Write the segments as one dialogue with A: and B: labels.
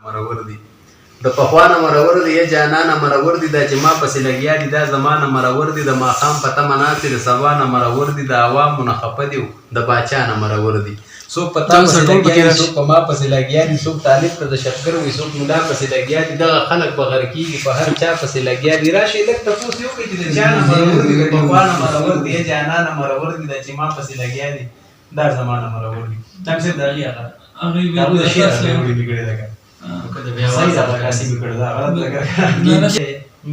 A: مرور دي د پخوانه مرور دي یا جانانه مرور دي دا چې ما پسې لګیا دي دا زمانه مرور دي د ماښام په تمه ناستې د سبا نه مرور دي د عوامو نه خفه دي د باچا نه مرور دي څوک په تا پسې لګیا دي څوک په ما پسې لګیا دي څوک طالب ته د شکر وي څوک ملا پسې لګیا دي دغه خلک به غر کېږي په هر چا پسې لګیا دي راشئ لږ تپوس یې وکړئ چې د چا نه مرور دي د پخوانه مرور دي یا جانانه مرور دي دا چې ما پسې لګیا دي دا زمانه مرور دي نام صاحب د هغې هغه د شعر هغه بګړې ده صحیح ده کاسي بګړه ده غلط لګا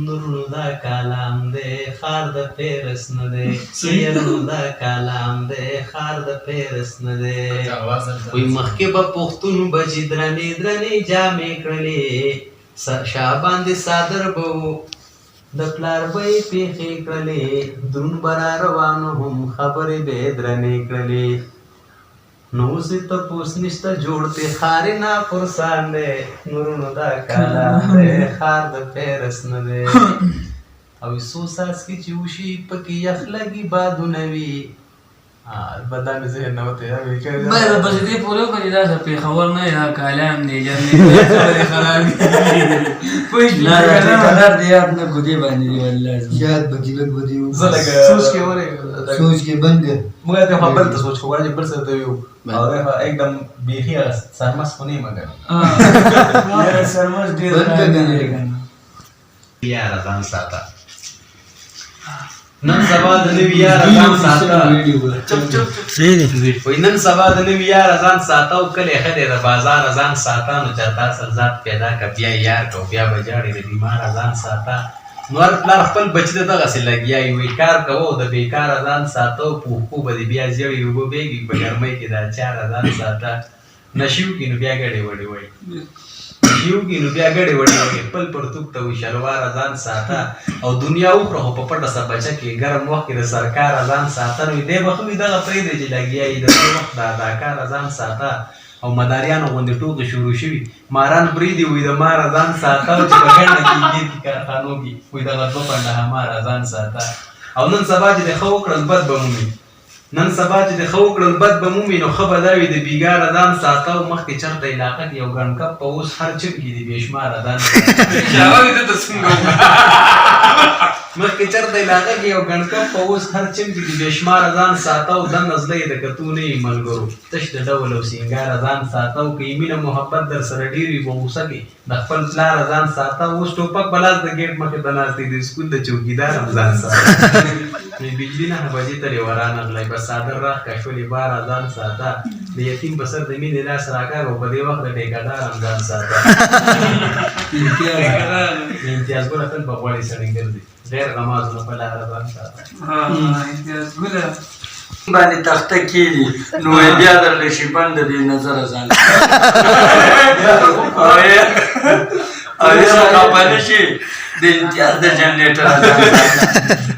A: نورو دا کلام دې خار د پیرس نه دې سیرو دا کلام دې خار د پیرس نه دې وي مخکې به پښتون بچی درنې درنې جامې کړلې شابان دې صادر بو د پلار به پیخې کړلې درون برا روانو هم خبرې به درنې کړلې نو اوس ته پوس نشته جوړته خارې نه پرسان دی نورونو دا کلام دی خار د پیرس نه دی او څو څاڅکي چې وشي پکې یخ لګي بادونه وي البته مې ذهن نه وته یار وکړه
B: مې د بجې پورې په دا څه پېښور نه یا کلام دی جنې خبرې خراب پوښ
C: لا قدر دی اپنا ګودي باندې دی والله یاد بګي لګ ودی
A: سوچ کې وره
C: سوچ کې بند
A: موږ ته خبر ته سوچ کوو چې بل څه ته یو او دا एकदम بیخي سرمس خونی مګر
B: یا سرمس ډیر
A: یار ځان ساته نن سبا د نوی یار ځان ساته چپ چپ صحیح دی وای نن سبا د نوی یار ځان ساته او کله خدای د بازار ځان ساته نو چرتا سر ذات پیدا ک بیا یار کو بیا بجاړي د بیمار ځان ساته نور پلار خپل بچی ته دغه سي لګیا وي کار کوو د بیکار ځان ساتو پوخو به بیا ځړي وګ بیګي په ګرمۍ کې دا چار ځان ساته نشیو کې نو بیا ګړې وړي وای نشیو کې نو بیا ګړې وړي وای خپل پرتوک ته وي شلوار ځان ساته او دنیا اوخره په پټه سره بچا کې ګرم وخت کې د سرکار ځان ساته نو دې بخوي دغه پرې دی چې لګیا ای د وخت دا کار ځان ساته او مداریانو غوندې ټوکې شروع شوي ماران بریدي وي د مار ځان ساته او چې په ګڼه کې ګیر کارخانو کې وي دغه دوه پنډه همار ځان ساته او نن سبا چې د ښه وکړل بد به مومي نن سبا چې د ښه وکړل بد به مومي نو ښه به دا وي د بیګاره ځان ساته او مخکې چېرته علاقه کې یو ګڼ کپ په اوس هر چپ کې دي بې شماره ځان مخکې چېرته علاقه کې یو ګڼ کپ په اوس هر چپ کې دي بې شماره ځان ساته او دنده زده یې د کتو نه یې ملګرو تش د ډول او سینګاره ځان ساته او که یې مینه محبت در سره ډېر وي په غوسه کې د خپل پلاره ځان ساته اوس ټوپک به لاس د ګیټ مخې ته ناست دی د سکول د چوکیدار هم ځان ساته بجلی 9 بجې ته یې ورانغلی بس څادر راښکه شولې باره ځان ساته د یتیم په سر د مینې لاس راکاږ او په دې وخت د ټیکهدار هم ځان ساته امتیاز ګله تل په غوړې سړی ګرځي غیر غمازونه په لاره ځان ساته
B: امتیاز ګله
C: باندې تخته کېږي نو بیا درله شي بند د نظره ځان او یا خپه نه شي د امتیاز د جنریټر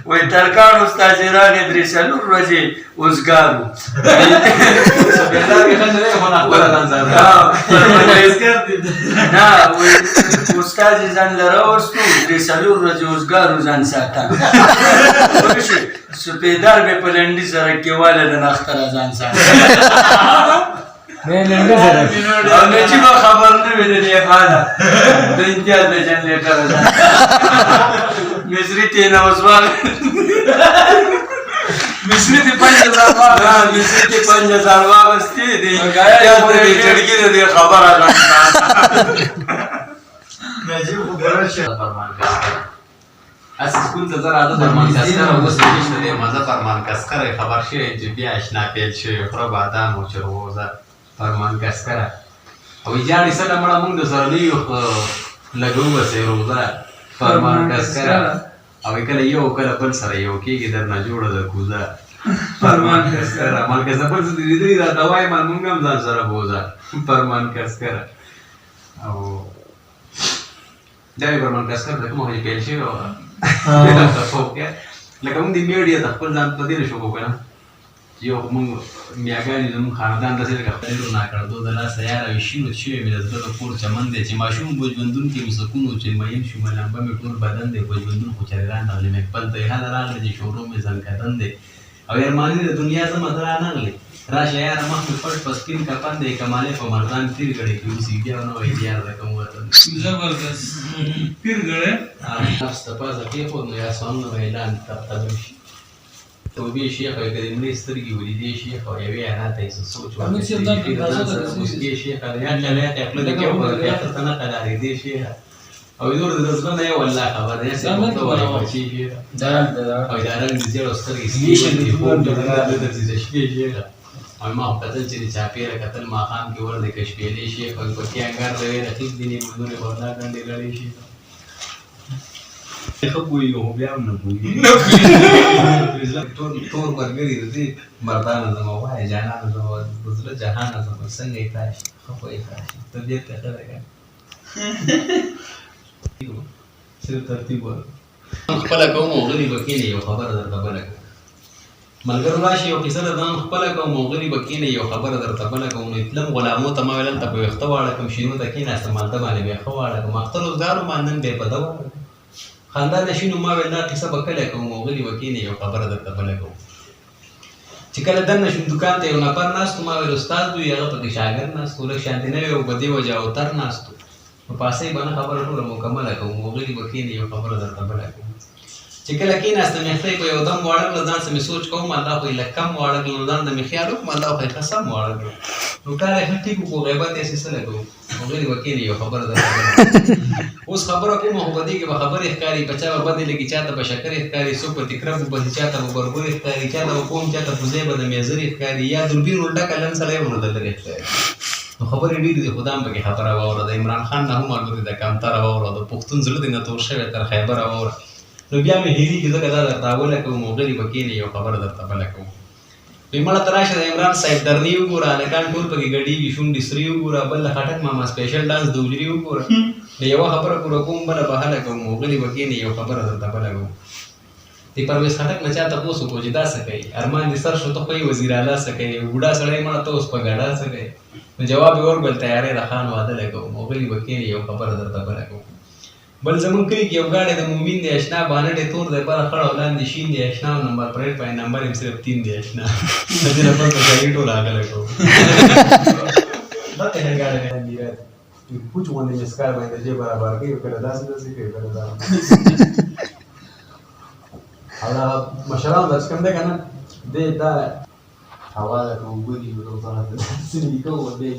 C: وایي ترکاڼ استاد چې راغی 3 ورځې اوزګار و نه وایي استاد یې ځان له راوستو 3 ورځې اوزګار و ځان ساته سپېدار به په لنډي سره کې واله د نختره ځان ساته او نجیبه خبر نه وي د دې حاله د امتیاز د جنریټر مصري ته نوزوال
B: مصري ته 5000
C: واغستې دي امتیاز د چړګي د خبره
A: نجیب خو برشه فرمان کسکر اس سکول ته زر عادت فرمان کسکر اوس نشته دی مزه فرمان کسکر خبر شوی چې بیا اشنا پیل شوی خره بادام او چروزه فرمان کسکر او جاړي سره مړه مونږ د سره لیو لګو وسه روزه فرمان کسکر او کله یو کله بل سره یو کېږي درنه جوړه د کوزه فرمان کسکر عمل کې زبر دې دې دا دوای ما مونږ هم ځان سره بوزه فرمان کسکر او دا فرمان کسکر د کومه پیل شي او لکه موږ د میډیا د خپل ځان په دې شو کوو یو موږ میاګانی زموږ خاندان داسې لکه خپلو ناکړدو د لاسه یاره وي شینو شوی مې د زړه د کور چمن دی چې ماشوم په ژوندون کې مې سکون و چې میم شو لمبه مې ټول بدن دی په ژوندون خو چرګان راغلي مې خپل ته یې هله راغلی چې شورو مې زنکدن دی او ارماني د دنیا څه مزه رانغلې راشه یاره مخ مې پټ په سپین کفن دی کمالې په مردان پیر ګړی کې اوسي بیا ونه وایي یار د کوم وطن
B: زبردست پیر ګړی
A: نفس ته پازه کېښود نو یا سوالونه به اعلان تبتلم شي توبې شیخ وایي که د مړې سترګې ولیدې شیخ او یوې انا ته یې څه سوچ موسکې شیخ یا کله یا خپله د کې وکړه یا ته نه قرارېدې شیخ او نور د زړه نه یو والله خبر دی چې په تو وایي بچي شیخ او دا رنګ دې زیړ سترګې سپینې خوب دې درځي د شپې شیخ او ما کتل چې د چاپېره کتل ماښام کې ور دی که شپېلې شیخ او پکې انګار د وې رقیب دي نه مزدورې وردا ګنډې لړې شیخ ښه پوهېږم خو بیا هم نه پوهېږم تور ملګري د دې مردانه زما وایه جانانه زما د زړه جهانه زما څنګه یې کاشي ښه خو یې کاشي طبیعت ته ښه دی که صرف ترتیب ورکړه خپله کوم او غلي به کښېنې یو خبره درته بله کوم ملګرو راشي یو کیسه درته هم خپله کوم او غلي به کښېنې یو خبره درته بله کوم نو تلم غلامو ته ما ویل هلته به ویښته واړه کړم شینو ته کښېناستم هلته باندې به یې ښه واړه کړم اختر روزګارو ما نن به یې په ده واړه کړم خندا نه شي نو ما ویل دا قصه به کله کوم او غلي به کښېنې یو خبره درته بله کوم چې کله دننه شوم دوکان ته یو نفر ناست و ما ویل استاد وي هغه پکې شاګرد ناست و لږ شانتي نه وی او په دې وجه اوتر ناست و نو پاسې به نه خبره ټوله مکمله کوم او غلي به کښېنې یو خبره درته بله کوم چې کله کېناستم یخته یې په یو دم واړه کړه ځان څه مې سوچ کوم الله خو یې لږ کم واړه کړل نو ځان ته مې خیال وکړم الله خو یې ښه سم واړه کړل نو کار یې ښه ټیک وکړو غیبت یې هسې څه لګو او غلي به کښېنې یو خبره درته اوس خبره کوم خو په دې کې به خبرې ښکاري په چا به بدې لګي چا ته به شکرې ښکاري څوک به تکرب وباسي چا ته به برګورې ښکاري چا ته به کوم چا ته پوزې به د میزرې ښکاري یا دوربین ولډکه لن سړی به نو د لرې ښکاري نو خبرې ډېرې دي خو دا هم پکې خبره واوره د عمران خان نه هم البته د کمتره واوره د پښتون زړه دی نه تور شوی تر خیبره واوره نو بیا مې هېرېږي ځکه دا درته اوله کوم او غلي به کښېنې یو خبره درته بله کوم وایي مړه ته راشه د عمران صاحب درني وګوره هلکان ټول پکې ګډېږي شونډې سرې وګوره بل د خټک ماما سپېشل ډانس د اجري وګوره د یوه خبره پوره کوم بله به هله کوم او غلي به کښېنې یو خبره درته بله کوم د پرویز خټک نه چا تپوس وکړو چې دا څه کوي ارمان دې سر شو ته خو یې وزیر اعلی څه کوي بوډا سړی مړه ته اوس په ګډا څه کوي نو جواب یې ورکړل تیارې د خان واده لګوم او غلي به کښېنې یو خبره درته بله کوم بل زمونږ کلي کې یو ګاډی د مومین دی اشنا بانټ یې تور دی بره خړ او لاندې شین دی اشنا او نمبر پلیټ باندې نمبر یې صرف 3 دی اشنا د دې نه پس ګاډي ټول هغه کوم دا ته ګاډی نه دی راځي پوچ باندې مسکار باندې چې برابر کوي کله داسې کوي کله دا هغه مشران د څنګه کنه دې دا حواله کوم ګوري ورو ځان ته سړي کوو دې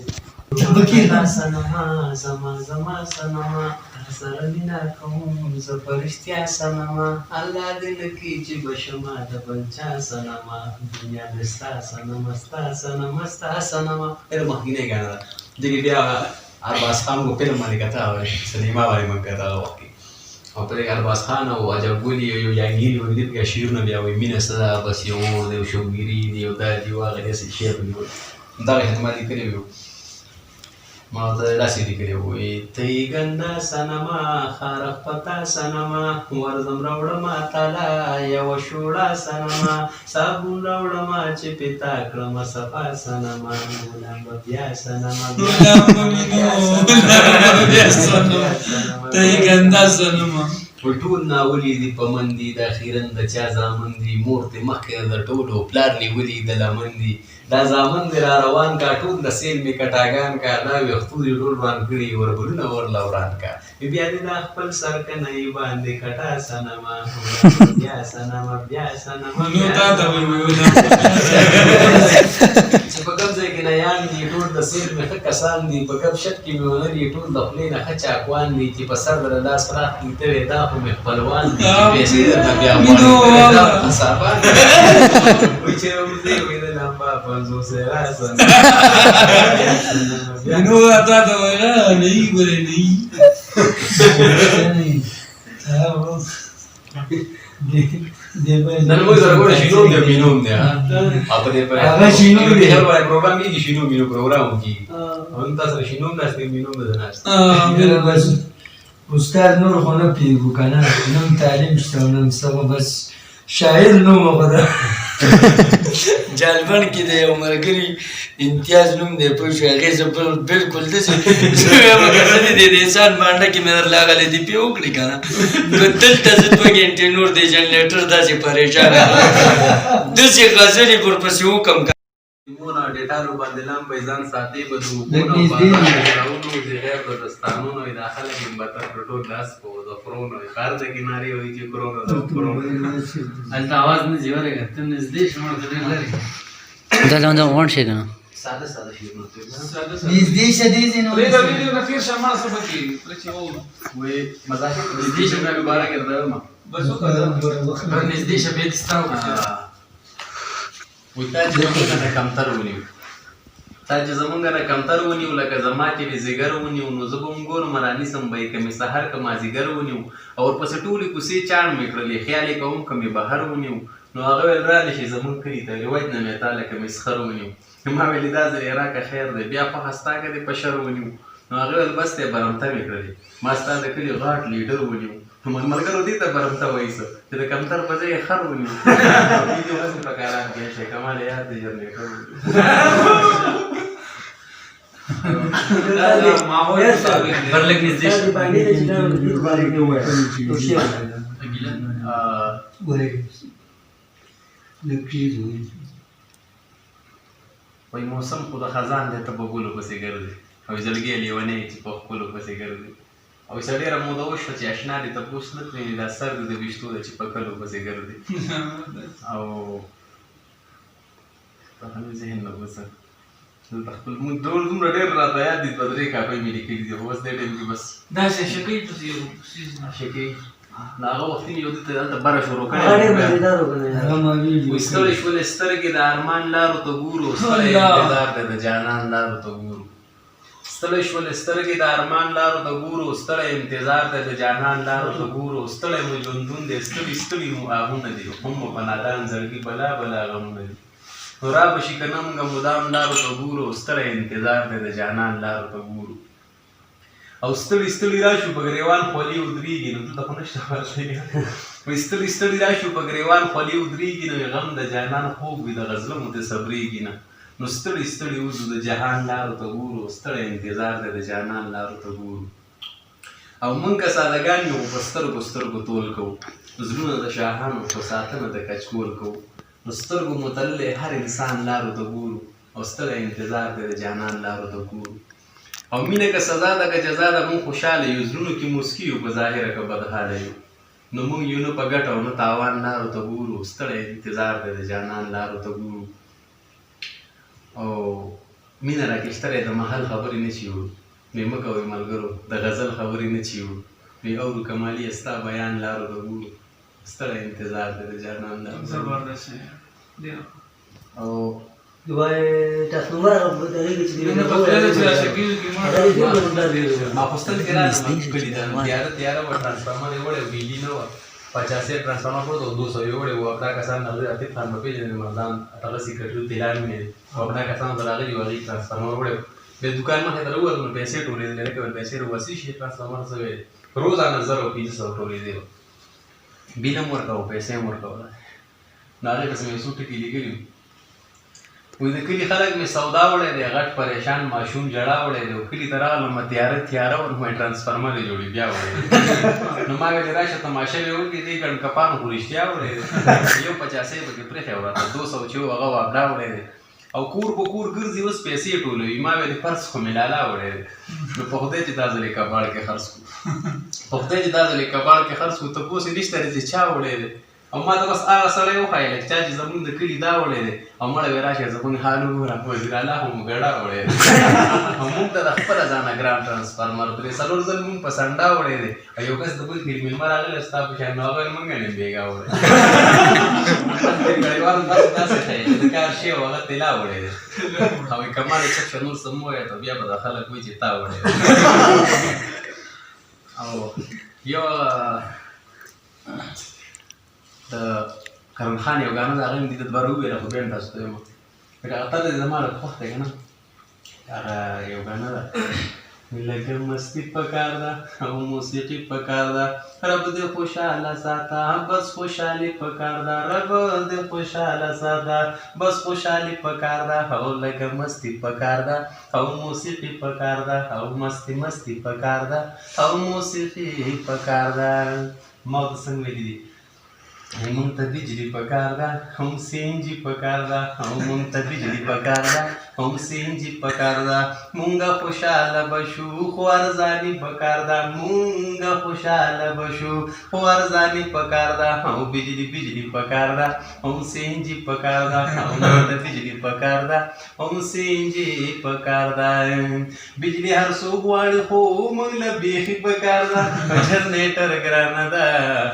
B: بکینا سنما زما زما سنما سره مینا کوم زه فرشتیا سنما الله دې لکې چې بشما د بلچا سنما دنیا د ستا سنما ستا سنما ستا سنما
A: ډېر مخکینی ګاڼه ده دغې بیا ارباز خان کو فلم باندې کته سینما باندې موږ کته هغه وخت کې او په دې ارباز خان او عجب ګولي یو جهانګیري وایي دې پکې شعرونه بیا وایي مینه څه ده بس یو اور دی یو شوګیري دی یو دا دی هغه داسې شعر وایي دغه خدمت یې کړی وو ما ورته داسې لیکلي وو ته یې ګنده سنما خارق پتا سنما ورځم راوړمه تاله یوه شوړه سنما صابون راوړمه چې پتا کړمه صفا سنما غلام به بیا سنما
B: ته یې ګنده سنما
A: ټول ناولي دي په من دي دا خیرن د چا زامن دي مور دې مخکې د ټولو پلار نیولي د لمن دي دا زامن دې را روان کا ټول د سیل مې کټاګان کا دا ویښتو دې ټول روان کړي وربلونه ورله وران کا بیا دې دا خپل سر کنی باندې کټا سنما بیا سنما بیا سنما
B: نو تا ته وایو
A: چې په کوم ځای کې نیان دي ټول د سیل مې ښه کسان دي په ګپ شپ کې مې ونه دي ټول د خولې نه ښه چاکوان دي چې په سر د لاس راخ دي ته دا خو مې خپلوان دي چې پیسې درته بیا غواړي دا حسابان وایي چې وزې وایي د لمبا پنځوس یې راسن
B: نو تا ته وایو نه یې ګورې نه یې
A: نن موږ سره ګوره شینوم دی مینوم دی او په دې هر وای پروګرام کېږي شینوم مینو پروګرام کېږي او تاسو سره شینوم ناست مینوم ده ناست
D: بس استاد نور خو نه پیږو که نه نوم تعلیم شته او نوم څه بس شاعر نوم غوره جالبن کې د یو ملګري امتیاز نوم دی پوه شو هغې زه بلکل داسې زه وایم که څه دي د انسان بانډه کې مې درله راغلی دي پې وکړي که نه که دلته زه 2 ګنټې نور د جنریټر داسې پریشان داسې غزلې ورپسې وکړم
A: مونه ډیټالو باندې لمبې ځان ساتي به د
D: لږ
A: اوبونو
D: نږدې
A: بازارونو د غیر د دستانونو د خلک هم به تر ټول لاس په د خرونو کار د کنارې وایي چې کرونو د خرونو
B: هلته आवाज نه ځي ورګه ته نږدې شمه ته ډېر لري
E: دا څنګه غون شي کنه
A: ساده ساده شیرونه ته
D: نږدې شه دې ځینو
F: دا ویډیو نه تیر شمه سبا کې پرچې وو
A: وې مزاحم دې چې مې مبارک درته
F: بس وکړه
B: پر نږدې شه به تستاو
A: وې تا چې زمونږ نه کمتر ونیو تا چې زمونږ نه کمتر ونیو لکه زما چې مې زیګر ونیو نو زه به هم ګورم رانیسم به یې که مې سهار که مازدیګر ونیو او ورپسې ټولې کوڅې چاڼ مې کړلې خیال یې کوم که مې بهر ونیو نو هغه ویل رالې شي زمونږ کلي ته رواج نه مې تا لکه مې سخر ونیو ما ویلې دا ځل یې راکړه خیر دی بیا په هستا کې دې په شر ونیو نو هغه ویل بس دی برمته مې کړلې ما ستا د کلي غاټ لیډر ونیو نو ملګرو دې ته برمته وایي څه چې د کمتر په ځای یې خر ونیو ویډیو هسې په کاران کې شي کمال یاد دی جنریټر
B: پر لږ نږدې شه
A: وایي موسم خو د خزان دی ته په ګلو پسې ګرځي او زړګی لیونی چې په ښکلو پسې ګرځي او چې ډېره موده وشوه چې اشنا دې تپوس نه کړې دا سر دې د ویښتو ده چې په کلو پسې ګرځي او په همې ذهن نه اوسه دلته خپل مونږ ډول دومره ډېر راته یاد دي دوه درې کاپۍ مې لیکلي دي خو اوس دې ټایم کې بس
B: داسې شکۍ پسې یو
A: شکې نو هغه وختي مې یو دلته دلته بره شروع کړې وایي ستړې شولې سترګې د ارمان لارو ته ګورو ستړی انتظار دی د جانان لارو ته ګورو ستړی شولې سترګې د ارمان لارو ته ګورو ستړی انتظار دی د جانان لارو ته ګورو ستړی مو ژوندون دی ستړي ستړي مو آهونه دي هم مو په نادان زړګي بلا بلا غمونه دي نو را به شي که نه مونږ مدام لارو ته ګورو ستړی انتظار دی د جانان لارو ته ګورو او ستړي ستړي راشو په ګریوان خولې ودرېږي نو دلته خو نشته وایي ستړي ستړي راشو په ګریوان خولې ودرېږي نو غم د جانان خوږ وي د غزلمو ته صبرېږي نه نو ستړي ستړي وځو د جهان لارو ته ګورو ستړی انتظار دی د جانان لارو ته ګورو او مونږ که سادهګان یو په سترګو سترګو تول کوو زړونه د شاهانو په ساتنه د کچکول کوو نو سترګو مو تللی هر انسان لارو ته ګورو او ستړی انتظار دی د جانان لارو ته ګورو او مینه که سزا ده که جزا ده مونږ خوشحاله یو زړونو کې موسکي یو په ظاهره که بدحاله یو نو مونږ یو نه په ګټه او نه تاوان لارو ته ګورو ستړی انتظار دی د جانان لارو ته ګورو او مینه راکښتلی د محل خبرې نه چې وړو مې مه کوئ ملګرو د غزل خبرې نه چې وړو مې اورو کمالي ستا بیان لارو ته ګورو ستړی انتظار دی د جانان لارو ته ګورو او ما پوستل کې راځم کلی دا تیاره و ترانسفارمر یې وړی بجلي نه وه 50 ट्रांसफार्मर पड़ता 200 एवढे वो अपना कसा नजर आते फार्म पे जने मर्दान आता सिक्रेटरी तेलान में वो अपना कसा नजर आगे जो वाली ट्रांसफार्मर पड़े बे दुकान में है तो वो पैसे टोले ले के पैसे वसी शे ट्रांसफार्मर से रोजाना 0 टोले दे बिना मोर का पैसे मोर का नाले कसम सूट की लिखी وې د کلي خلک مې سودا وړی دی غټ پریشان ماشوم ژړا وړی دی کلي ته راغلم تیاره ور مې ټرانسفارمر یې جوړي بیا وړی نو ما ویلې راشه تماشه مې وکړي دې ګڼ کپانو خو رښتیا وړی دی یو 50 پکې پرېښی وراته 200 چې هغه واپډا وړی دی او کور په کور ګرځي اوس پیسې ټولوي ما ویلې پرس خو مې لالا وړی دی نو په خدای چې دا ځلې کباړ کې خرڅ کړو په خدای چې دا ځلې کباړ کې خرڅ کړو تپوس یې نشته دی چې چا وړی دی او ما ته بس هغه سړی وښایله چې چا چې زمونږ د کلي دا وړی دی او مړه وې راشه زمونږ حال وګوره وزیر الله خو مو ګډا وړی دی او مونږ ته د خپله ځانه ګرام ټرانسفارمر درې څلور ځل مونږ په سنډا وړی دی او یو کس د بل کلي مېلمه راغلی ستا په شان نو هغه ویل مونږ نه بېګا وړی ګړیوالو داسې ښایي چې د کار شی او هغه طلا وړی دی او یې کمال یې چک شه نور څه مه وایه ته بیا به دا خلک وایي چې تا وړی دی او یو د کرم خان یو ګانا دا غیم دي د بار ویل خو بیا تاسو ته یم هغه ته د زماره خوښ دی کنه هغه یو ګانا ده لکه مستی پکار ده او موسیقي پکار ده رب دې خوشاله ساته بس خوشالي پکار ده رب دې خوشاله ساته بس خوشالي پکار ده او لکه مستی پکار ده او موسیقي پکار ده او مستی پکار ده او موسیقي پکار ده ما څنګه ویلي مونږ ته بجلی پکار ده هم سینجی پکار ده مونږ ته بجلی پکار ده هم سینجی پکار ده مونږه خوشاله بشو خو ارزانی پکار ده مونږه خوشاله بشو خو ارزانی پکار ده او بجلی پکار ده هم سینجی پکار ده مونږ ته بجلی پکار ده هم سینجی پکار ده بجلی هر څوک غواړي خو مونږ له بیخي پکار ده جنریټر ګرانه ده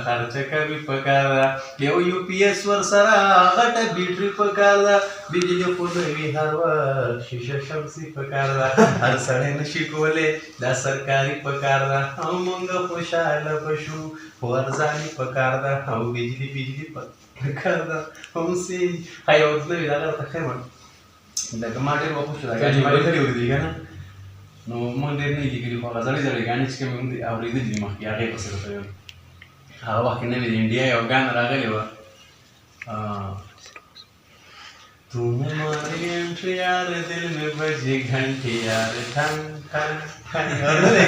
A: خرچه کوي پکار ده یو یو پی ایس ور سره غټه بیټري پکار ده بجلی خو نه وي هر وخت شیشه شمسي پکار ده هر سړی نشي کولی دا سرکاري پکار ده او مونږ خوشحاله بشو خو ارزاني پکار ده او بجلی پکار ده هم سي ښه یو نوي دا درته ښیم لکه ما ډېر وخت شو دا ګاډي ما لیکلي وو دي که نه نو مونږ ډېر نه یې لیکلي خو هغه زړې زړې ګاڼې چې کومې مونږ اورېدلي دي مخکې هغې پسې درته وایم هغه وخت کې نوې د انډیا یو ګانا راغلی وه तुम हमारी एंट्री यार दिल में बजी घंटी यार ठन ठन ठन اورېدلی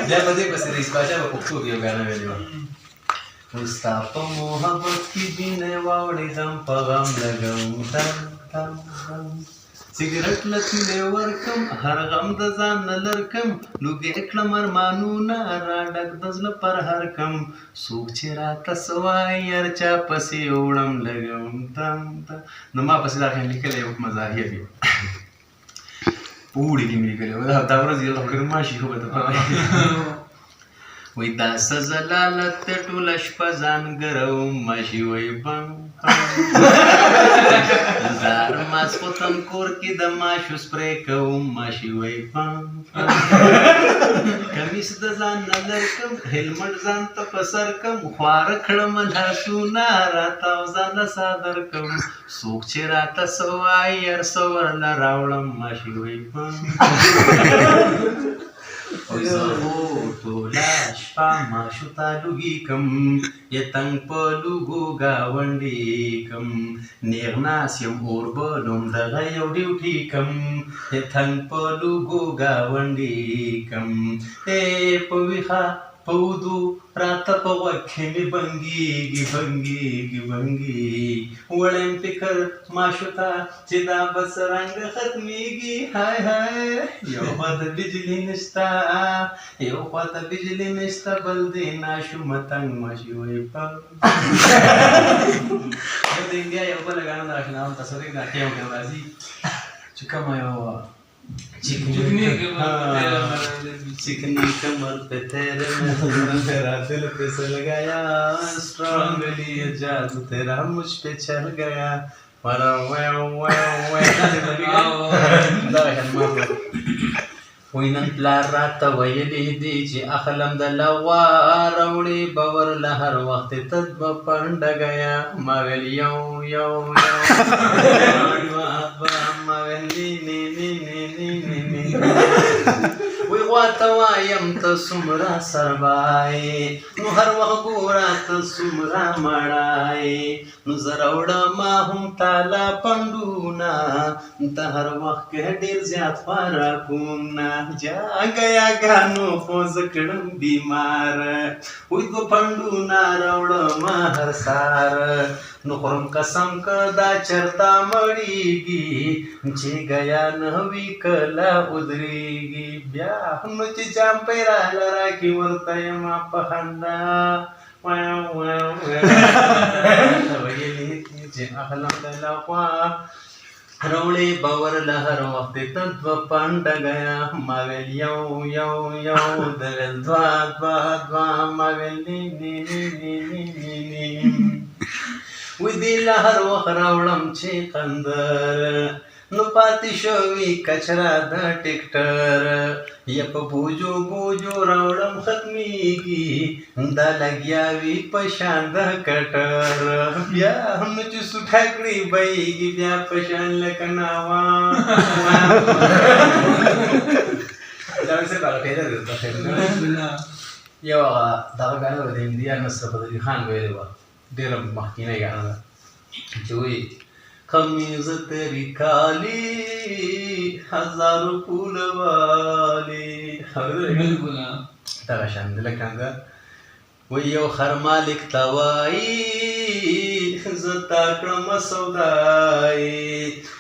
A: بیا په دې پسې د اسپاچا په پښتو کې یو ګانا ویلې وه ستا په محبت کې وینې واوړېدم په غم لګم تن تن تن سګرټ له تیلې ورکم هر غم د ځان نه لرکم لوګې کړم ارمانونه راډک د زړه پر هر کم څوک چې راته څه وایي هر چا پسې وړم لګم تم تم نو ما پسې دا خیال لیکلی یو مزاحیه دی په اوړي کې مې لیکلی وه دا ورځ یو ډېر ماشي خو به ته پته وای دا څه زلالت ته ټوله شپه ځان ګروم ماشي وای بم زار ماسخوتن کور کې د ماشو سپری کوم ماشي وای بم کمیس د ځان نه لرکم هلمټ ځان ته په سر کم خواره کړم لاسونه راته او ځانه صادر کم څوک چې راته څه وایي هر څه ورله راوړم ماشي وای بم اوی زه خو ټوله شپه ماشو ته لوګي کم یتنګ په لوګو ګاونډي کم نیغ ناس یم اور بلوم دغه یو ډیوټي کم یتنګ په لوګو ګاونډي کم په ویښه په ودو راته په غوږ کې مې بنګېږي وړیم فکر ماشو ته چې دا بس رنګ ختمېږي های های یو خوا ته بجلي نشته یو خوا ته بجلي نشته بل دی ناشو متنګ ماشي وای په یو د انډیا یو بله ګانا د اشناو تصویر دا کې یو کې راځي چې کومه یو चिकनी कमर पे तेरे मेरा दिल पे से लगाया स्ट्रांगली जादू तेरा मुझ पे चल गया वाला وینن پلار راته ویلې دي چې اخلم د لوا راوړې باور له هر وخت تد به پنډه گیا ما ویل یو ما ویل وی غواته وایم ته څومره سربای نو هر وخت ګوره ته څومره مړای نو زه راوړم هم تاله پنډونه ته هر وخت کې ډېر زیات خوراکونه جا گیا ګانو خو زه کړم بیمار وی دوه پنډونه راوړم هر سار نو خورم قسم که دا چرته مړیږي چې گیا نه وي کله ودرېږي بیا نو چې جام پیرا لرا کې ورته یم په خندا ویلې چې اخلم د لخوا راوړې باور له هر وخت ته دوه پنډه گیا ما ویل یو د ویل دوه ما ویل وی دی له هر وخت راوړم چې قندر نو پاتې شوي کچرا د ټیکټر یا په بوجو راوړم ختمیږي دا لګیا وي په شان د کټر بیا هم چې سوټه کړي بهیږي بیا په شان لکه ناوا دا څه کار کوي یو دغه ګانا د انډیا نصرت علي خان ویلې وه ډېره مخکینۍ ګانا ده چې وایي خمیز تیری کالی هزارو پول والی دغه شان دی لکه څنګه وایي یو خر مالک ته وایي تا کړم سودای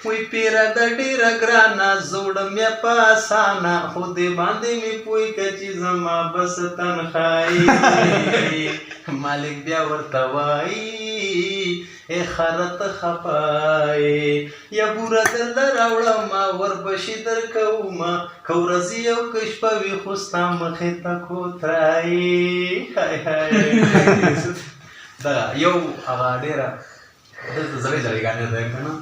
A: وی پیره د ډیره ګرانه زوړم یا په اسانه خو دې باندې مې پوی که چې زما بس تنخایي مالک بیا ورته وایي ای خرت خپای یا بوره درله راوړم وربشي درکومه که ورځې یو که شپه وي خو ستا مخې ته کوترایي دا یو هغه ډېره دلته زړې زړې ګانې ده که نه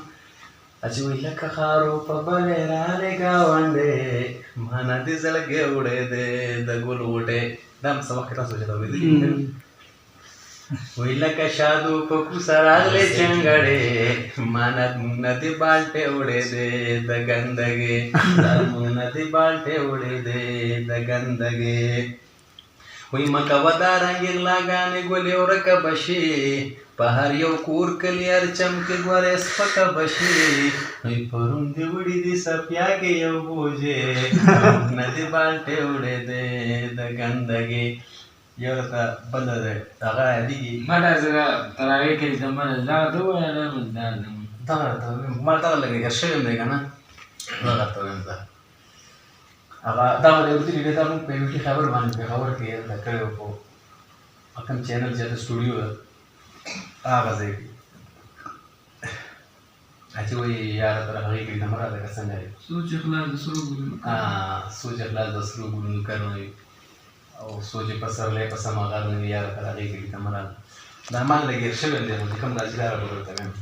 A: چې وایي لکه خارو په بلې رالې ګاونډې مانه دې زړګې وړې دی د ګل غوټې دا څه وخت تاسو چې دا اورېدلي وی لکه شادو په کوڅه راغلې چنګړې مانه مونږ نه دې بالټې وړې دی د ګندګې مونږ نه دې بالټې وړې دی د ګندګې وی مکوه دا رنګین لاګانې ګلې ورکه بشي په هر یو کور کلي هر چمکې ګورې سپکه بشي وی پرون دې وړي دي سپیا کې یو بوجې مونږ نه دې بالټې وړې دی د ګندګې یو راته بل دی هغه یادېږي
D: ما دا زه تراویح کې زمانه دا ته ووایم دا
A: دغه راته وایم ما دغه لږ هېر شوی یم دی که نه دغه راته وایم زه هغه دغه د اردو ویډیو ته موږ په یو خبر باندې پېښور کې هلته کړی وو په کوم چینل چې هلته سټوډیو ده هغه ځای کې چې وایي یاره تر هغې کې نمبر ده که څنګه دی
F: سوچ اخلاص د سرو ګلونو
A: سوچ اخلاص د سرو ګلونو کرنه وي او سوچ پسرلی په سمه غر نه وي یاره تر هغې کې نمبر ده دا ما لږ هېر شوی دی نو چې کوم راځي دا راته ورته وایم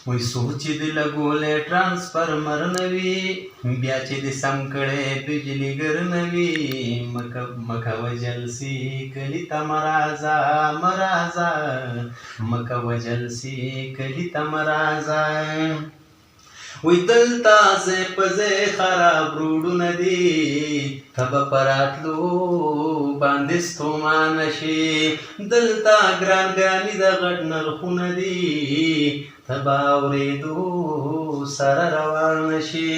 A: وی سوچ دې لګولې ټرانسفرمر نه وي بیا چې دې سم کړی بجلي ګر نه وي مکه وجلسي کلي ته مرازه مرازه مکه وجلسي کلي ته مرازه وی دلته ځای په ځای خراب روډونه دي ته به په راتلو باندې ستومانه شي دلته ګران ګراني د غټ نرخونه دي ته به اورېدو سره روان نه شي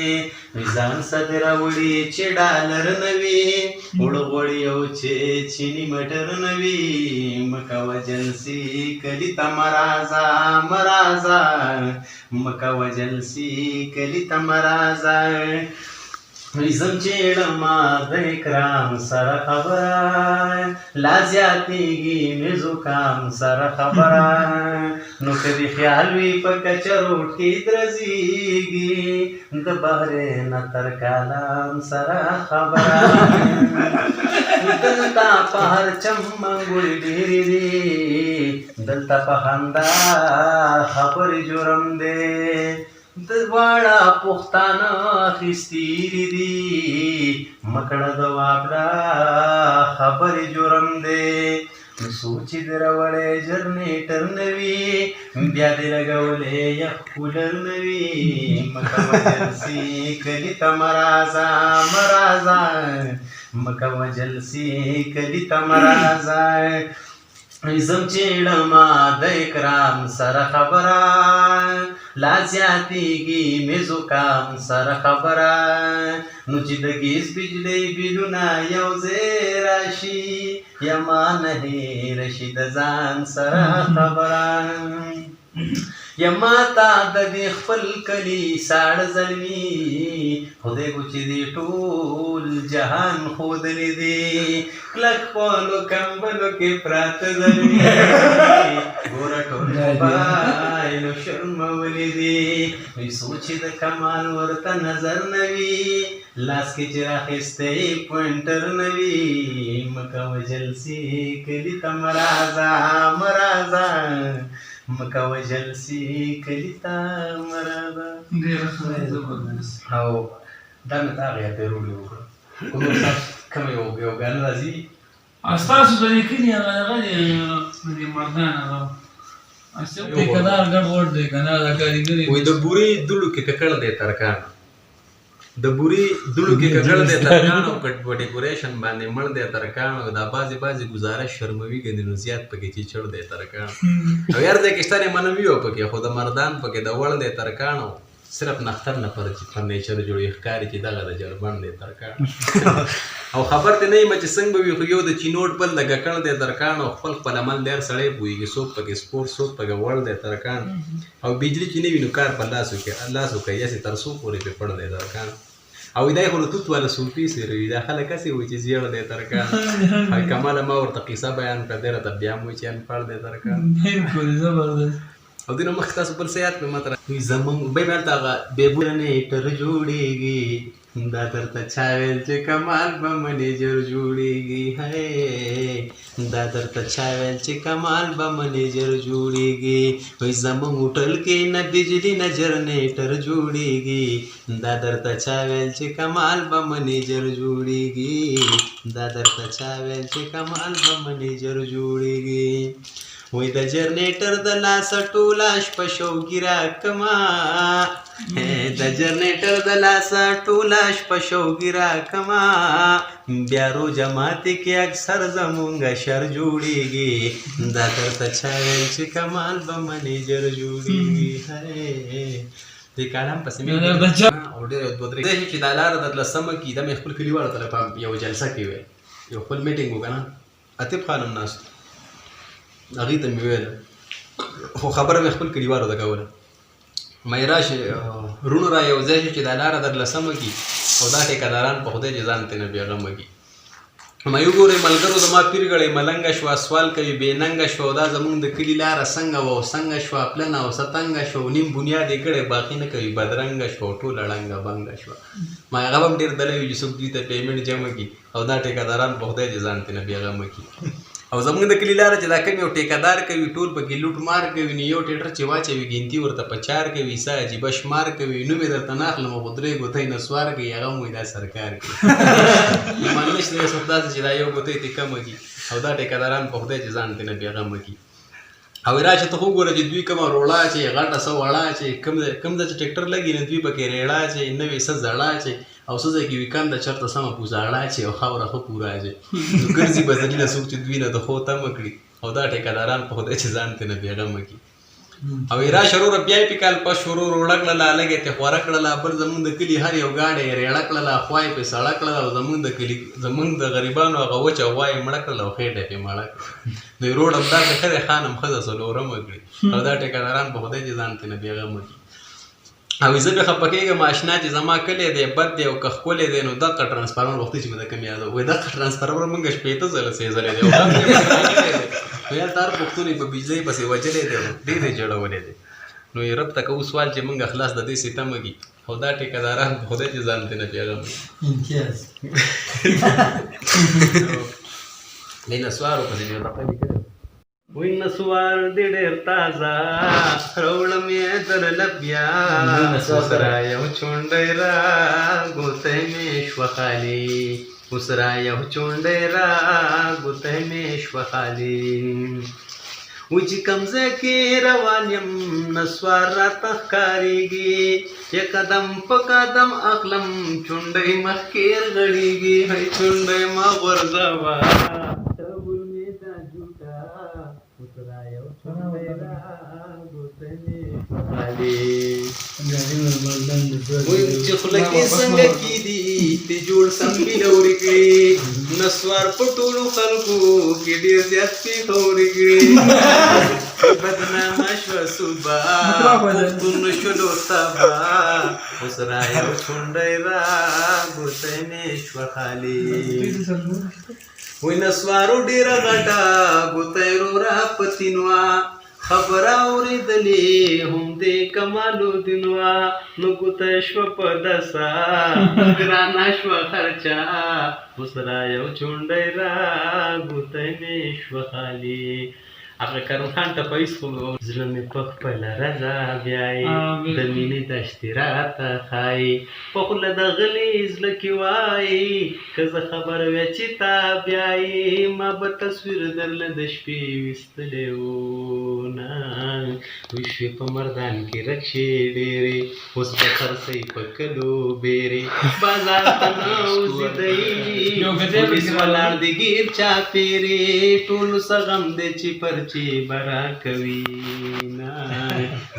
A: وی ځان څه دې راوړي چې ډالر نه وي وړغوړي او چې چیني مټر نه وي مکه وجلسي کلي ته مرازه مرازه مکه وجلسي کلي ته مرازه زم چېړم د اکرام سره خبره لا زیاتېږي مې زکام سره خبره نو که دې خیال وي په کچروټ کې درځېږي د بهرې نه تر کالام سره خبره دلته په هر چم منګول ډېرې دي دلته په خندا خبرې جرم دی د دواړه پښتانه اخیستي دي مکړه د واګړه خبرې جرم دی نو سوچ دې راوړی جرنیټر نه وي بیا دې لګولې یخ کولر نه وي مکه وجلسي کلي ته مرازه مرازه مکه وجلسي کلي ته مرازه زم چېړم د اکرام سره خبره لا زیاتېږي مې زکام سره خبره نو چې د ګیس بجلۍ بیلونه یو ځای راشي یا ما نه هېره شي د ځان سره خبره یا ماته د دې خپل کلي ساړه زلمي خدای کو چې دې ټول جهان ښودلی دی کلک پلو کمبلو کې پراته زلمي ګوره ټول موبایلو شرمولی دي وی سوچ د کمال ورته نظر نه وي لاس کې چې راخیستی پوینټر نه وي مکه وجلسي کلي ته مرازه مرازه مکه وجلسي کلي ته مرازه
F: ډېره ښه زبردست
A: او دا مې ته هغې پیروډي وکړه کوم استاد کوم یو ګان راځي
F: ستاسو د لیکنې هغه دغه دی د دې مردان هغه
D: ټیکدار ګډ وډ دی که نه دا کارګري
A: وی د بوري دلو کې ککړ دی ترکان د بوري دلو کې ککړ دی ترکان او په ډیکوریشن باندې مړ دی ترکان او دا بعضې ګزارش شرموي ګڼي نو زیات پکې چې چړ دی ترکان او یار دی کې شته نه منوي و پکې خو د مردان پکې د وړ دی ترکان صرف نختر نه فرنیچر جوړي ښکاري چې دغه د جرمن دی ترکاڼ او خبر ته نه یم چې څنګه به وي خو یو د چینوټ بل د ګکڼ دی ترکاڼ او خپل عمل دی هر سړی پوهېږي څوک پکې سپورټ څوک پکې وړ دی ترکاڼ او بجلي چې نه وي نو کار په لاسو کوي هسې تر څو پورې پې پړ دی ترکاڼ او دا یې خو له توت والا صوفي سره وي دا خلک هسې وایي چې زیړ دی ترکاڼ او کماله ما ورته قصه بیان کړه دی راته بیا م وایي چې انپړ دی ترکاڼ
F: بالکل زبردست
A: او دې نه مخکې تاسو بل څه یاد کړئ ماته وایي زمونږ بی مې هلته هغه بېبورنېټر جوړېږي دا درته چا ویل چې کمال به منیجر جوړېږي هی دا درته چا ویل چې کمال به منیجر جوړېږي وایي زمونږ هوټل کې نه بجلي نه جرنیټر جوړېږي دا درته چا ویل چې کمال به منیجر جوړېږي دا درته چا ویل چې کمال به منیجر جوړېږي وای د جرنیټر د لاسه ټوله شپه شوګیرا کما د جرنیټر د لاسه ټوله شپه شوګیرا کما بیا روژه ماتې کې اکثر زمونږ شر جوړېږي دا درته چا ویل چې کمال به منیجر جوړېږي دې کالم پسې مې او ډېر دوه درې چې دا لاره درله سمه کي دا مې خپل کلیوالو ته په یو جلسه کې وی یو خپل میټینګ وکړه عتیب خانم ناست هغې ته مې ویل خو خبره مې خپل کلیوالو ته کوله مې راشي وروڼو را یو ځای شي چې دا لاره درله سمه کي او دا ټیکهداران په خدای چې ځان ترې نه بېغمه کي ما یو ګورئ ملګرو زما پیرګړی ملنګه شوه سوال کوي بې ننګه شوه او دا زمونږ د کلي لاره څنګه وه او څنګه شوه پلنه او ستنګه شوه او نیم بنیاد یې کړی باقي نه کوي بدرنګه شوه او ټوله ړنګه بنګه شوه ما هغه به هم ډېر دلی وي چې څوک دوی ته پیمنټ جمع کړي او دا ټیکهداران په خدای چې ځان ترې نه بېغمه کړي او زمونږ د کلي لاره چې دا کوم یو ټیکهدار کوي ټول پکې لوټ مار کوي نو یو ټیټر چې واچوي ګنتي ورته په چار کوي سا عجیبه شمار کوي نوم یې درته نه اخلم خو درې ګوتۍ نسوار کوي هغه هم وایي دا سرکار کوي ایمان نشته یوسف داسې چې دا یو ګوتۍ ترې کمه کړي او دا ټیکهداران په خدای چې ځان ترې نه بېغمه کړي او راشه ته خو ګوره چې دوی کومه روړه چې غټه څه وړه چې کوم ځای چې ټیکټر لګي نو دوی پکې ریړه چې نوې څه زړه چې او څه ځای کې وي کنده چېرته سمه پوزاړه چې او خاوره ښه پوره چې نو ګرځي به ذلیله څوک چې دوی نه د ښو تمه کړي او دا ټیکهداران په خدای چې ځان ترې نه بېغمه کړي او یې راشه وروره بیا یې پې کال پس شروع روړه کړله لږ یې ترې خوره کړله بل زمونږ د کلي هر یو ګاډی یې ریړه کړله خوا یې پې سړه کړله او زمونږ د غریبانو هغه وچه غوا یې مړه کړله او خېټه یې پې مړه کړه نو یې روډ همداسې ښه دی خان هم ښځه څلورمه کړي او دا ټیکهداران په خدای چې ځان ترې نه بېغمه کړي او زه بیا خفه کېږم اشنا چې زما کلی دی بد دی او که ښکلی دی نو دغه ټرانسفارمر وختي چې مې د کوم یادو وایي دغه ټرانسفارمر مونږ شپېته ځله سېزلی دی نو یار هر پښتون یې په بجلۍ پسې وچلی دی ډېر یې جوړولی دی نو یې رب ته کوو سوال چې مونږ خلاص د دې ستمه کي او دا ټیکهداران په خدای چې ځان ترې نه بېغمه
D: امتیاز
A: دی نسوارو پسې مې ورته لیکلی وی نسوار دی ډېر تازه راوړم یې درله بیا اوس را یو چونډی را ګوتی مې شوه خالي اوس را یو چونډی را ګوتی مې شوه خالي وی چې کوم ځای کې روان یم نسوار راته ښکارېږي یا قدم په قدم اخلم چونډی مخکې رغړېږي هی چونډی مه غورځوه چې خوله کې څنګه کېدي ته جوړ سمبي لورې کړي نسوار په ټولو خلکو کې ډېر زیات پېښورې کړي بدنامه شوه صوبه پښتون شولو تبه اوس را یو چونډی را ګوتی مې شوه خالي وی نسوارو ډېره غټه ګوتی رورا پتینوه خبره اورېدلې هم دې کمالو دینوه نو ګوتی شوه په دسه ګرانه شوه خرچه اوس را یو چونډی را ګوتی مې شوه خالي هغه کرم خان ټپیز خو زړه مې په خپله رضا بیایي د مینې دشتې راته ښایي په خوله د غلي زړه کې وایي که زه خبر وی چې تا بیایي ما به تصویر درله د شپې ویستلی و نه وی شوې په مردان کې رکشې ډېرې اوس به خرڅوي په کلو بیرې بازار ته نه وزېدی پولیس ولاړ د ګیر چاپېرې ټولو څه غم دی چې پر چې برا کوي نه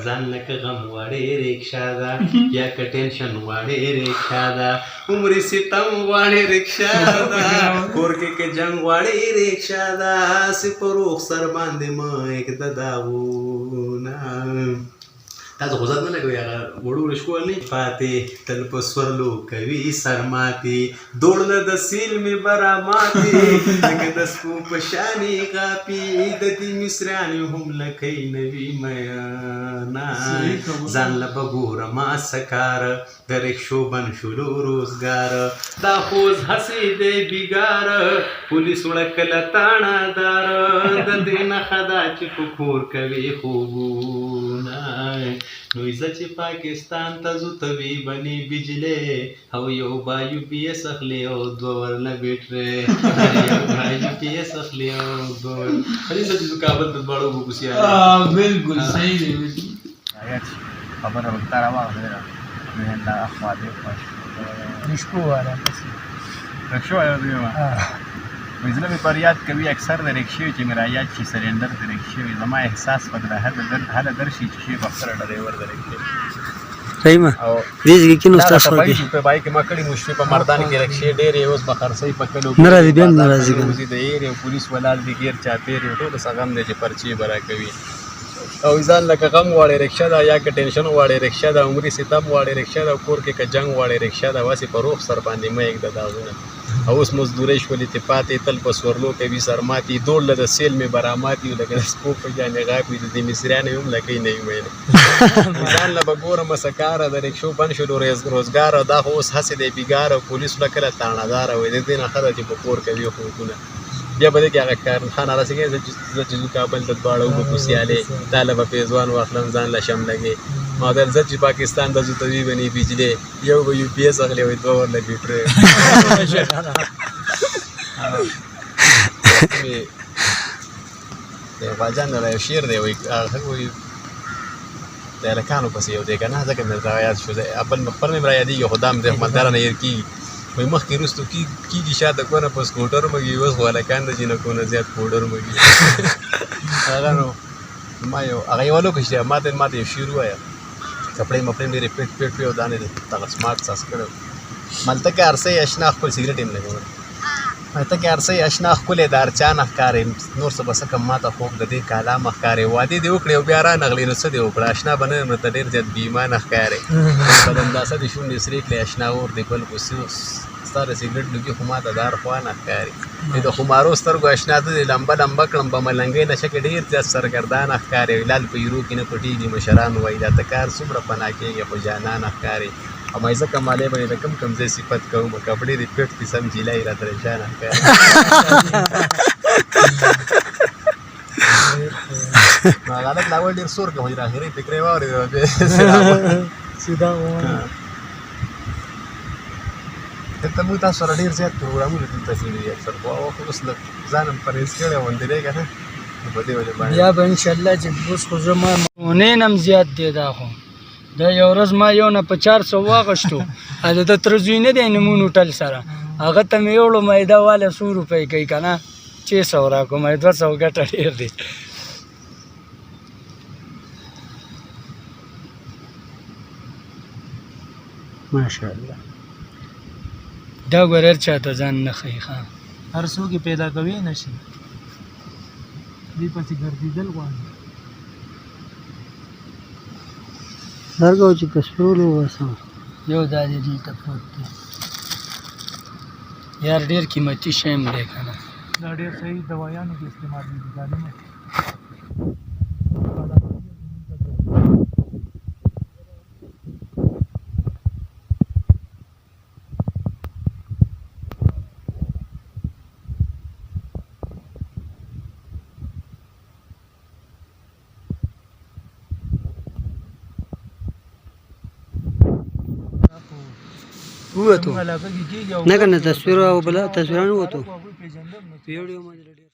A: ځان لکه غم غواړې رکشا ده یا که ټینشن غواړې رکشا ده عمر ستم غواړې رکشا ده کور کې که جنگ غواړې رکشا ده هسې په روغ سر باندې مه اږده داغونه تاسو خو ځان نه لګوئ هغه وړو رشکول نه پاتې تل په سورلو کوي سر ماتې دوړله د سیل مې براماتې لکه د سپو په شانې غاپي د دې مصریانې هم لکۍ نوي مینا ځان له به ګوره ما سکار د رکشو بند شولو روزګار دا خوز هسې دی بیګار پولیس وړکله تاڼهدار د دې نښه ده چې په کور کوي خوبونه نو زه چې پاکستان ته ځو توی بنې بجلې او یو با یو پی ایس اخلي او دوه ورنه بیټرې یو با یو پی ایس اخلي او دوه ورنه زه چې ځو کابل ته دواړو وګوسیاله
F: بالکل صحیح دی
G: خبره وکړه راوغله نه دا اخوا دې خوښ
B: نشکو والا
G: رکشو آیا دیما وای زړه مې پر یاد کوي اکثر د رکشې چې مې را یاد شي سلنډر د رکشې زما احساس بدله هله درشي چې شي بختر ډرایور د رکشې
E: رحیمه
G: او
E: دې ځکه کې نو تاسو
G: په بایک ما کړی مشفي په مردان کې رکشې ډېرې اوس په خرڅۍ په کلو
E: ناراضي بیا ناراضي
G: د ایریا پولیس ولاړ دي غیر چاپېر ټول سغم دی چې پرچې برا کوي او ځان لکه غم غواړې رکشا ده یا که ټینشن غواړې رکشا ده عمري ستم غواړې رکشا ده کور کې که جنګ غواړې رکشا ده واسې په روغ سر باندې مه یږده داغونه او اوس مزدورۍ شولې ته پاتې تل په سورلو کوي سر ماتې دوړله د سیل مې براماتې لکه د سپو په جانې غاپي د دې مصریانې هم لکۍ نه وي ویلې ځان له به ګورم سکاره د رکشو بند شولو روزګاره دا خو اوس هسې دی بیګاره پولیس له کله تاڼهداره وایي د دې نه ښه ده چې په کور کوي خوبونه بیا به دی کې هغه کارخانه راسېږي زه چې ځو کابل ته دواړه وګو سیالې تا له به پیزوان واخلم ځان له شم لګې ما ویل زه چې پاکستان ته ځو ته وي بنې بجلې یو به یو پي ایس اخلي وایي دوه ورله بیټرې د غواجان نه یو شعر دی وایي هغه وایي د هلکانو پسې یو دی که نه ځکه مې راته یاد شو خپل مې را یادېږي خو دا مې د مالداره نه هېر کېږي وایي مخکې وروستو کېږي شاته کونه په سکوټر مږي اوس خو هلکان د جینکونه زیات پوډر مږي هغه نو ما یو هغه یو هلک چې ما ته یو شعر ووایه کپړې مپړې مې ډېرې پټ وې او دا نه دغه سمارټ ساس کړی ملته کې هر څه یې اشنا خپل سګرټ یې لګول ملته کې هر څه یې اشنا ښکلی د هر چا نه ښکارې نور څه به څه کم ما ته خوب د دې کالام ښکارې وعدې دې وکړې او بیا رانغلې نو څه دې وکړه اشنا به نه یم نو ته ډېر زیات بې ایمانه ښکارې بدنداسه دې شونډې سرې کړې اشنا اور دې بل خو ستا د سګرټ لوګي خو ما ته د هر خوا نه ښکاري د خمارو سترګو اشنا ته دې لمبه لمبه کړم په ملنګۍ نشه کې ډېر زیات سرګردانه ښکارې لال په ایرو کې نه پټېږي مشران وایي دا ته کار څومره پناه کېږي خو جانانه ښکاري او مایزه کمالې به یې د کم ځای صفت کوم کپړې دې پټ دي سم جیلای راته ریشانه ښکاري نو هغه هلک لا اول ډېر سور که خو د اخري فکرې واورېد
B: سیدا
G: دلته موږ تاسو سره ډېر زیات پروګرامونه دلته کړي دي اکثر خو اوس لږ ځان هم پرهیز کړی غوندې دی که نه نو په دې وجه باندې
B: بیا به انشاءالله چې اوس خو زما مونین هم زیات دی دا خو دا یو ورځ ما یو نه په 400 واغشتو دا د تره زوی نه دی نمون هوټل سره هغه ته مې یوړو میده واله 100 روپۍ کوي که نه 600 راکړو مې 200 ګټه ډېر دی ماشاءالله دا ګور هر چاته ځان نه ښیي ښه
F: هر څوک یې پیدا کوي نه شي دې پسې ګرځېدل غواړي
B: درګو چې کسپرولو وسم یو دا دې دلته پروت دی یار ډېر قیمتي شی م دی که نه
F: دا ډېر صحیح دوايانو کې استعمالېږي دا نه
B: ووتو
F: علاقه کې کېږي او
B: نه که نه تصویر او بله تصویرانو ووتو
F: هغوی پېژندل نو
B: ویډیو